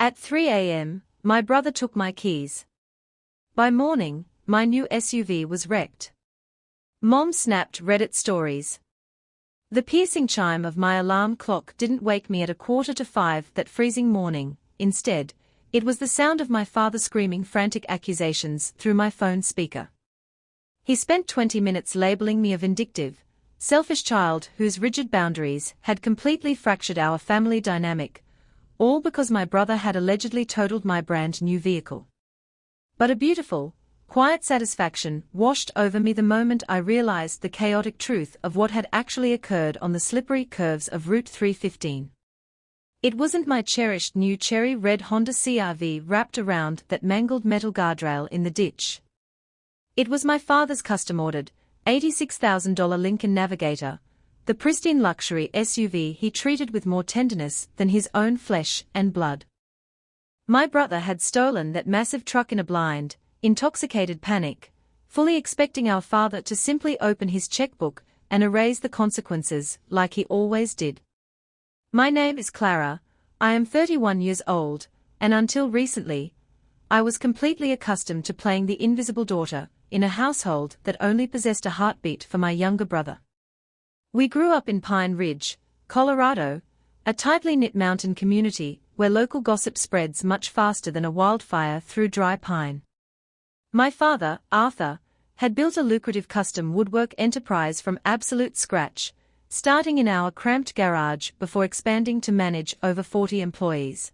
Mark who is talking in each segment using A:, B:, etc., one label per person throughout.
A: At 3 a.m., my brother took my keys. By morning, my new SUV was wrecked. Mom snapped Reddit stories. The piercing chime of my alarm clock didn't wake me at 4:45 that freezing morning. Instead, it was the sound of my father screaming frantic accusations through my phone speaker. He spent 20 minutes labeling me a vindictive, selfish child whose rigid boundaries had completely fractured our family dynamic, all because my brother had allegedly totaled my brand new vehicle. But a beautiful, quiet satisfaction washed over me the moment I realized the chaotic truth of what had actually occurred on the slippery curves of Route 315. It wasn't my cherished new cherry red Honda CR-V wrapped around that mangled metal guardrail in the ditch. It was my father's custom-ordered, $86,000 Lincoln Navigator, the pristine luxury SUV he treated with more tenderness than his own flesh and blood. My brother had stolen that massive truck in a blind, intoxicated panic, fully expecting our father to simply open his checkbook and erase the consequences like he always did. My name is Clara, I am 31 years old, and until recently, I was completely accustomed to playing the invisible daughter in a household that only possessed a heartbeat for my younger brother. We grew up in Pine Ridge, Colorado, a tightly knit mountain community where local gossip spreads much faster than a wildfire through dry pine. My father, Arthur, had built a lucrative custom woodwork enterprise from absolute scratch, starting in our cramped garage before expanding to manage over 40 employees.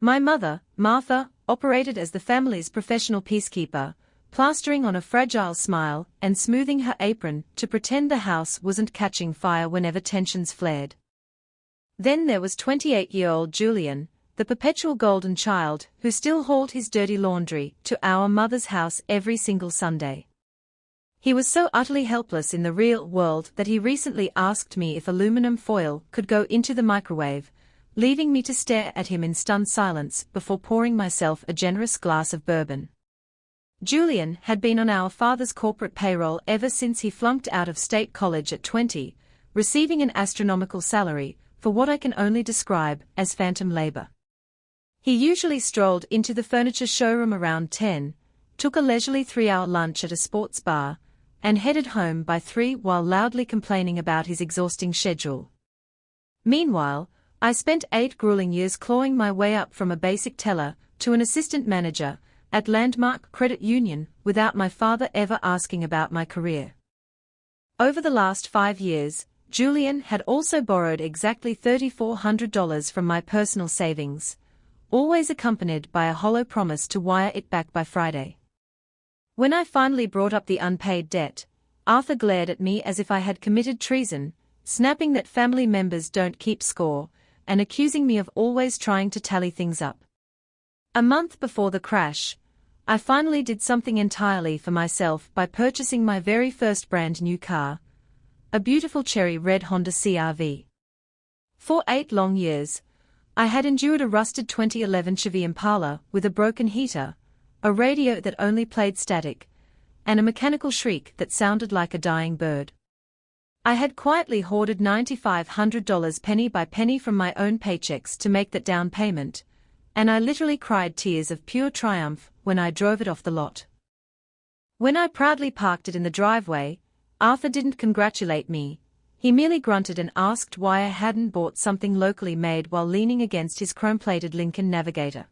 A: My mother, Martha, operated as the family's professional peacekeeper, plastering on a fragile smile and smoothing her apron to pretend the house wasn't catching fire whenever tensions flared. Then there was 28-year-old Julian, the perpetual golden child who still hauled his dirty laundry to our mother's house every single Sunday. He was so utterly helpless in the real world that he recently asked me if aluminum foil could go into the microwave, leaving me to stare at him in stunned silence before pouring myself a generous glass of bourbon. Julian had been on our father's corporate payroll ever since he flunked out of state college at 20, receiving an astronomical salary for what I can only describe as phantom labor. He usually strolled into the furniture showroom around 10, took a leisurely 3-hour lunch at a sports bar, and headed home by 3 while loudly complaining about his exhausting schedule. Meanwhile, I spent 8 grueling years clawing my way up from a basic teller to an assistant manager at Landmark Credit Union without my father ever asking about my career. Over the last 5 years, Julian had also borrowed exactly $3,400 from my personal savings, always accompanied by a hollow promise to wire it back by Friday. When I finally brought up the unpaid debt, Arthur glared at me as if I had committed treason, snapping that family members don't keep score, and accusing me of always trying to tally things up. A month before the crash, I finally did something entirely for myself by purchasing my very first brand new car, a beautiful cherry red Honda CR-V. For 8 long years, I had endured a rusted 2011 Chevy Impala with a broken heater, a radio that only played static, and a mechanical shriek that sounded like a dying bird. I had quietly hoarded $9,500 penny by penny from my own paychecks to make that down payment, and I literally cried tears of pure triumph when I drove it off the lot. When I proudly parked it in the driveway, Arthur didn't congratulate me, he merely grunted and asked why I hadn't bought something locally made while leaning against his chrome-plated Lincoln Navigator.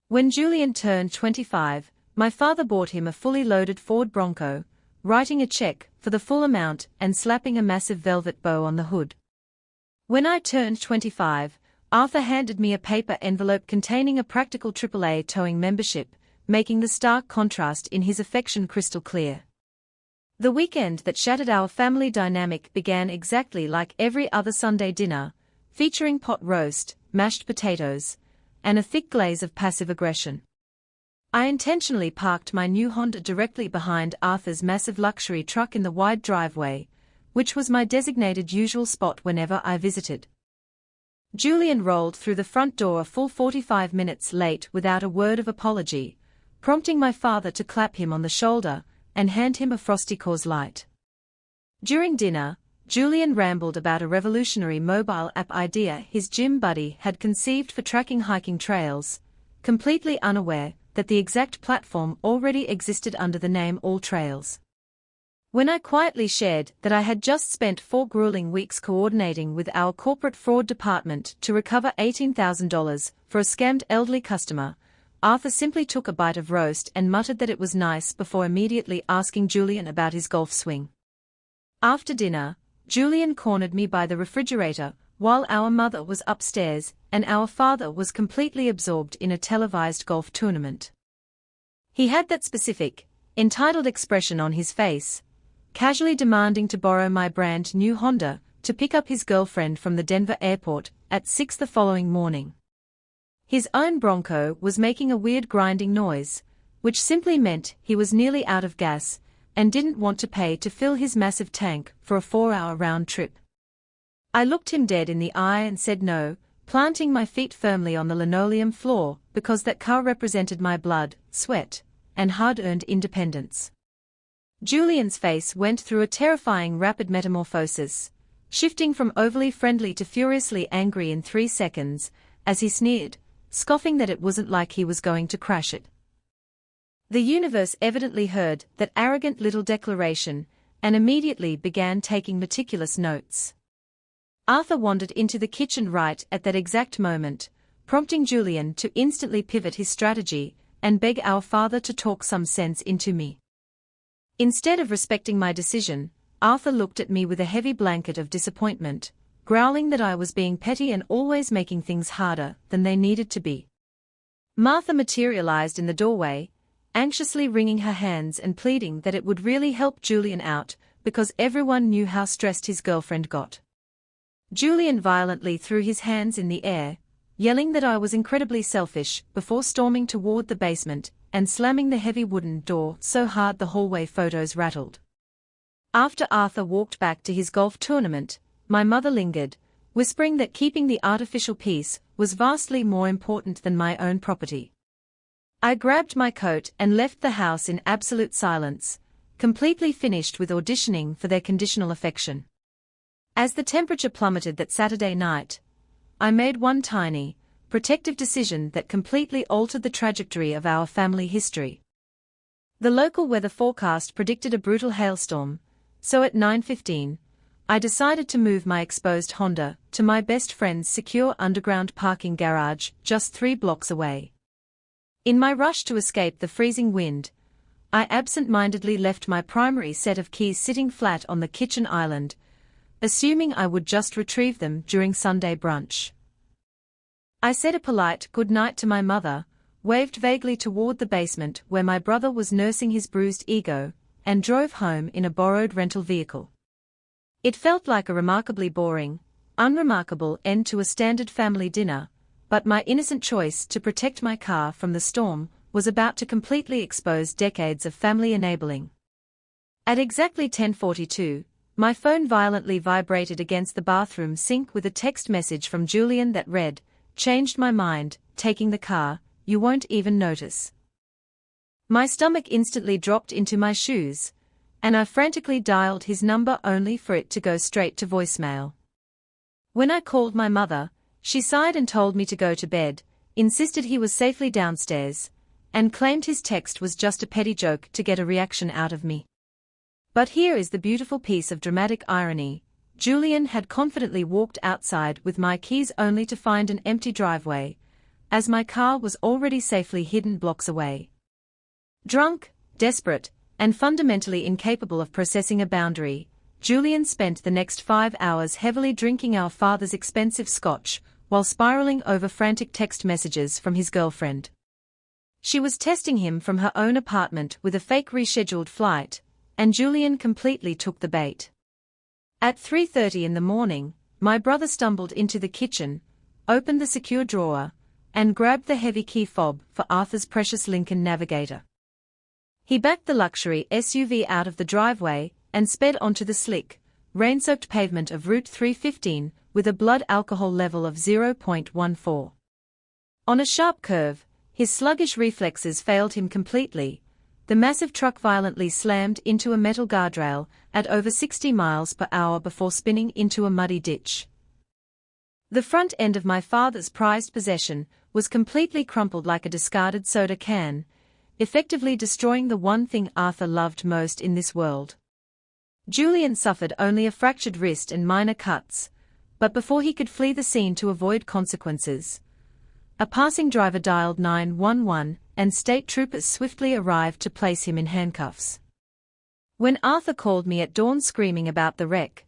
A: When Julian turned 25, my father bought him a fully loaded Ford Bronco, writing a check for the full amount and slapping a massive velvet bow on the hood. When I turned 25, Arthur handed me a paper envelope containing a practical AAA towing membership, making the stark contrast in his affection crystal clear. The weekend that shattered our family dynamic began exactly like every other Sunday dinner, featuring pot roast, mashed potatoes, and a thick glaze of passive aggression. I intentionally parked my new Honda directly behind Arthur's massive luxury truck in the wide driveway, which was my designated usual spot whenever I visited. Julian rolled through the front door a full 45 minutes late without a word of apology, prompting my father to clap him on the shoulder and hand him a Frosty Coors Light. During dinner, Julian rambled about a revolutionary mobile app idea his gym buddy had conceived for tracking hiking trails, completely unaware that the exact platform already existed under the name All Trails. When I quietly shared that I had just spent 4 grueling weeks coordinating with our corporate fraud department to recover $18,000 for a scammed elderly customer, Arthur simply took a bite of roast and muttered that it was nice before immediately asking Julian about his golf swing. After dinner, Julian cornered me by the refrigerator while our mother was upstairs and our father was completely absorbed in a televised golf tournament. He had that specific, entitled expression on his face, casually demanding to borrow my brand new Honda to pick up his girlfriend from the Denver airport at 6 the following morning. His own Bronco was making a weird grinding noise, which simply meant he was nearly out of gas and didn't want to pay to fill his massive tank for a 4-hour round trip. I looked him dead in the eye and said no, planting my feet firmly on the linoleum floor because that car represented my blood, sweat, and hard-earned independence. Julian's face went through a terrifying rapid metamorphosis, shifting from overly friendly to furiously angry in 3 seconds, as he sneered, scoffing that it wasn't like he was going to crash it. The universe evidently heard that arrogant little declaration and immediately began taking meticulous notes. Arthur wandered into the kitchen right at that exact moment, prompting Julian to instantly pivot his strategy and beg our father to talk some sense into me. Instead of respecting my decision, Arthur looked at me with a heavy blanket of disappointment, growling that I was being petty and always making things harder than they needed to be. Martha materialized in the doorway, anxiously wringing her hands and pleading that it would really help Julian out because everyone knew how stressed his girlfriend got. Julian violently threw his hands in the air, yelling that I was incredibly selfish before storming toward the basement and slamming the heavy wooden door so hard the hallway photos rattled. After Arthur walked back to his golf tournament, my mother lingered, whispering that keeping the artificial peace was vastly more important than my own property. I grabbed my coat and left the house in absolute silence, completely finished with auditioning for their conditional affection. As the temperature plummeted that Saturday night, I made one tiny, protective decision that completely altered the trajectory of our family history. The local weather forecast predicted a brutal hailstorm, so at 9:15, I decided to move my exposed Honda to my best friend's secure underground parking garage just 3 blocks away. In my rush to escape the freezing wind, I absent-mindedly left my primary set of keys sitting flat on the kitchen island, assuming I would just retrieve them during Sunday brunch. I said a polite good night to my mother, waved vaguely toward the basement where my brother was nursing his bruised ego, and drove home in a borrowed rental vehicle. It felt like a remarkably boring, unremarkable end to a standard family dinner, but my innocent choice to protect my car from the storm was about to completely expose decades of family enabling. At exactly 10:42, my phone violently vibrated against the bathroom sink with a text message from Julian that read, "Changed my mind, taking the car, you won't even notice." My stomach instantly dropped into my shoes, and I frantically dialed his number only for it to go straight to voicemail. When I called my mother, she sighed and told me to go to bed, insisted he was safely downstairs, and claimed his text was just a petty joke to get a reaction out of me. But here is the beautiful piece of dramatic irony. Julian had confidently walked outside with my keys only to find an empty driveway, as my car was already safely hidden blocks away. Drunk, desperate, and fundamentally incapable of processing a boundary, Julian spent the next 5 hours heavily drinking our father's expensive scotch, while spiraling over frantic text messages from his girlfriend. She was testing him from her own apartment with a fake rescheduled flight, and Julian completely took the bait. At 3:30 in the morning, my brother stumbled into the kitchen, opened the secure drawer, and grabbed the heavy key fob for Arthur's precious Lincoln Navigator. He backed the luxury SUV out of the driveway and sped onto the slick, rain-soaked pavement of Route 315 with a blood alcohol level of 0.14. On a sharp curve, his sluggish reflexes failed him completely. the massive truck violently slammed into a metal guardrail at over 60 miles per hour before spinning into a muddy ditch. The front end of my father's prized possession was completely crumpled like a discarded soda can, effectively destroying the one thing Arthur loved most in this world. Julian suffered only a fractured wrist and minor cuts, but before he could flee the scene to avoid consequences, a passing driver dialed 911, and state troopers swiftly arrived to place him in handcuffs. When Arthur called me at dawn screaming about the wreck,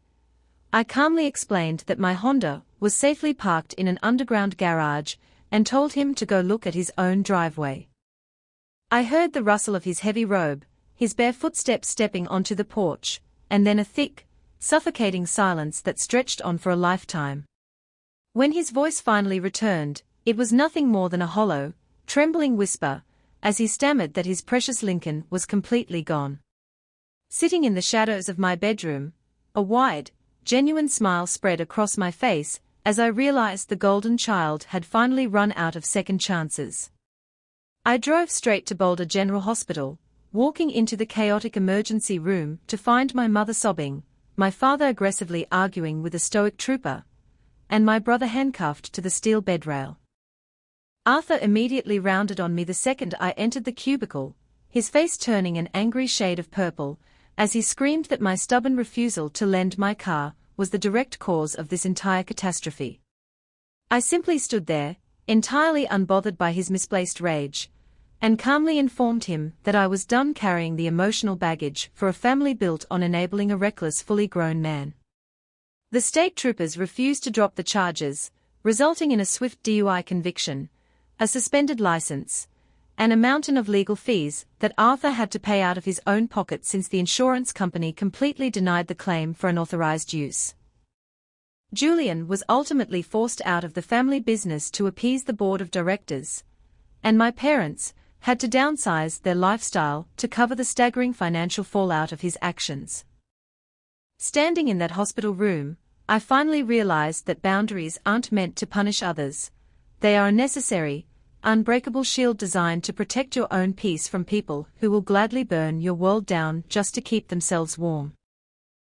A: I calmly explained that my Honda was safely parked in an underground garage and told him to go look at his own driveway. I heard the rustle of his heavy robe, his bare footsteps stepping onto the porch, and then a thick, suffocating silence that stretched on for a lifetime. When his voice finally returned, it was nothing more than a hollow, trembling whisper, as he stammered that his precious Lincoln was completely gone. Sitting in the shadows of my bedroom, a wide, genuine smile spread across my face as I realized the golden child had finally run out of second chances. I drove straight to Boulder General Hospital, walking into the chaotic emergency room to find my mother sobbing, my father aggressively arguing with a stoic trooper, and my brother handcuffed to the steel bedrail. Arthur immediately rounded on me the second I entered the cubicle, his face turning an angry shade of purple, as he screamed that my stubborn refusal to lend my car was the direct cause of this entire catastrophe. I simply stood there, entirely unbothered by his misplaced rage, and calmly informed him that I was done carrying the emotional baggage for a family built on enabling a reckless fully grown man. The state troopers refused to drop the charges, resulting in a swift DUI conviction, a suspended license, and a mountain of legal fees that Arthur had to pay out of his own pocket since the insurance company completely denied the claim for unauthorized use. Julian was ultimately forced out of the family business to appease the board of directors, and my parents had to downsize their lifestyle to cover the staggering financial fallout of his actions. Standing in that hospital room, I finally realized that boundaries aren't meant to punish others. They are a necessary, unbreakable shield designed to protect your own peace from people who will gladly burn your world down just to keep themselves warm.